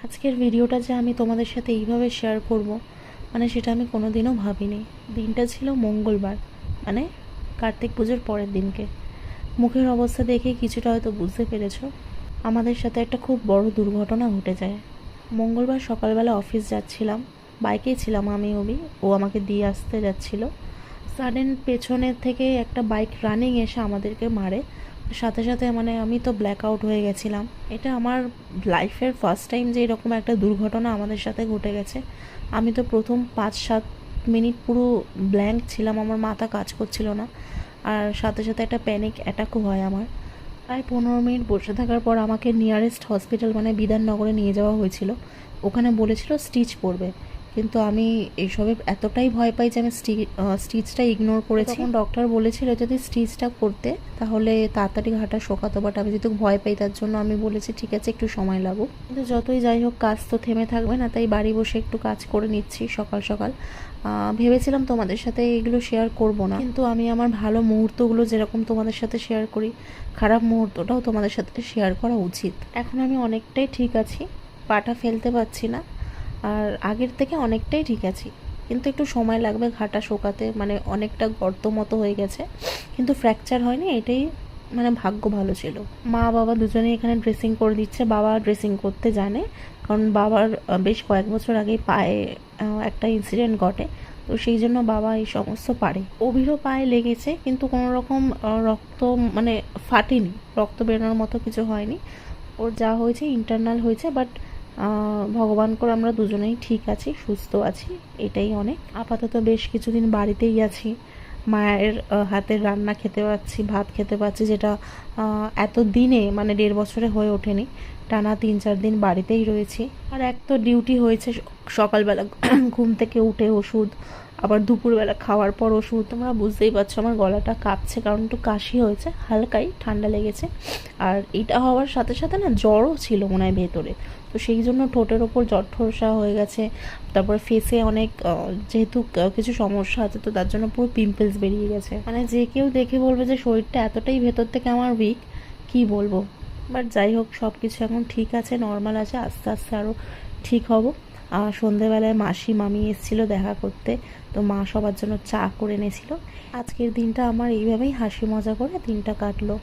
আজকের ভিডিওটা যে আমি তোমাদের সাথে এইভাবে শেয়ার করব, মানে সেটা আমি কোনোদিনও ভাবিনি। দিনটা ছিল মঙ্গলবার, মানে কার্তিক পুজোর পরের দিনকে। মুখের অবস্থা দেখে কিছুটা হয়তো বুঝতে পেরেছো। আমাদের সাথে একটা খুব বড় দুর্ঘটনা ঘটে যায়। মঙ্গলবার সকালবেলা অফিস যাচ্ছিলাম, বাইকেই ছিলাম আমি, ও আমাকে দিয়ে আসতে যাচ্ছিল। সাডেন পেছনের থেকে একটা বাইক রানিং এসে আমাদেরকে মারে। সাথে সাথে মানে আমি তো ব্ল্যাক আউট হয়ে গেছিলাম। এটা আমার লাইফের ফার্স্ট টাইম যে এরকম একটা দুর্ঘটনা আমাদের সাথে ঘটে গেছে। আমি তো প্রথম 5-7 মিনিট পুরো ব্ল্যাঙ্ক ছিলাম, আমার মাথা কাজ করছিল না। আর সাথে সাথে একটা প্যানিক অ্যাটাকও হয় আমার। প্রায় 15 মিনিট বসে থাকার পর আমাকে নিয়ারেস্ট হসপিটাল মানে বিধাননগরে নিয়ে যাওয়া হয়েছিল। ওখানে বলেছিল স্টিচ পড়বে, কিন্তু আমি এইসবে এতটাই ভয় পাই যে আমি স্টিচটা ইগনোর করেছি। তখন ডক্টর বলেছিল যদি স্টিচটা করতে তাহলে তাড়াতাড়ি ঘাটা শোকাতো, বাট আমি যেহেতু ভয় পাই তার জন্য আমি বলেছি ঠিক আছে একটু সময় লাগুক। কিন্তু যতই যাই হোক কাজ তো থেমে থাকবে না, তাই বাড়ি বসে একটু কাজ করে নিচ্ছি সকাল সকাল। ভেবেছিলাম তোমাদের সাথে এগুলো শেয়ার করব না, কিন্তু আমি আমার ভালো মুহূর্তগুলো যেরকম তোমাদের সাথে শেয়ার করি, খারাপ মুহূর্তটাও তোমাদের সাথে শেয়ার করা উচিত। এখন আমি অনেকটাই ঠিক আছি, পাটা ফেলতে পারছি না, আর আগের থেকে অনেকটাই ঠিক আছি। কিন্তু একটু সময় লাগবে ঘাটা শোকাতে, মানে অনেকটা গর্ত মতো হয়ে গেছে, কিন্তু ফ্র্যাকচার হয়নি, এটাই মানে ভাগ্য ভালো ছিল। মা বাবা দুজনেই এখানে ড্রেসিং করে দিচ্ছে। বাবা ড্রেসিং করতে জানে, কারণ বাবার বেশ কয়েক বছর আগেই পায়ে একটা ইনসিডেন্ট ঘটে, তো সেই জন্য বাবা এই সমস্ত পারে। অভিরও পায়ে লেগেছে, কিন্তু কোনো রকম রক্ত মানে ফাটেনি, রক্ত বেরোনোর মতো কিছু হয়নি। ওর যা হয়েছে ইন্টারনাল হয়েছে, বাট ভগবান করে আমরা দুজনেই ঠিক আছি, সুস্থ আছি, এটাই অনেক। আপাতত বেশ কিছুদিন বাড়িতেই আছি, মায়ের হাতের রান্না খেতে পাচ্ছি, ভাত খেতে পাচ্ছি, যেটা এত দিনে মানে 1.5 বছরে হয়ে ওঠেনি। টানা 3-4 দিন বাড়িতেই রয়েছি। আর এক তো ডিউটি হয়েছে, সকালবেলা ঘুম থেকে উঠে ওষুধ, আবার দুপুরবেলা খাওয়ার পর ওষুধ। তোমরা বুঝতেই পারছো আমার গলাটা কাঁপছে, কারণ একটু কাশি হয়েছে, হালকাই ঠান্ডা লেগেছে। আর এটা হওয়ার সাথে সাথে না জ্বরও ছিল মনে হয় ভেতরে, তো সেই জন্য ঠোঁটের ওপর ঠোরসা হয়ে গেছে। তারপরে ফেসে অনেক যেহেতু কিছু সমস্যা আছে, তো তার জন্য পুরো পিম্পলস বেরিয়ে গেছে। মানে যে কেউ দেখে বলবে যে শরীরটা এতটাই ভেতর থেকে আমার উইক, কি বলবো। বাট যাই হোক সব কিছু এখন ঠিক আছে, নর্মাল আছে, আস্তে আস্তে আরও ঠিক হব। সন্ধেবেলায় মামি এসেছিলো দেখা করতে, তো মা সবার জন্য চা করে এনেছিল। আজকের দিনটা আমার এইভাবেই হাসি মজা করে দিনটা কাটলো।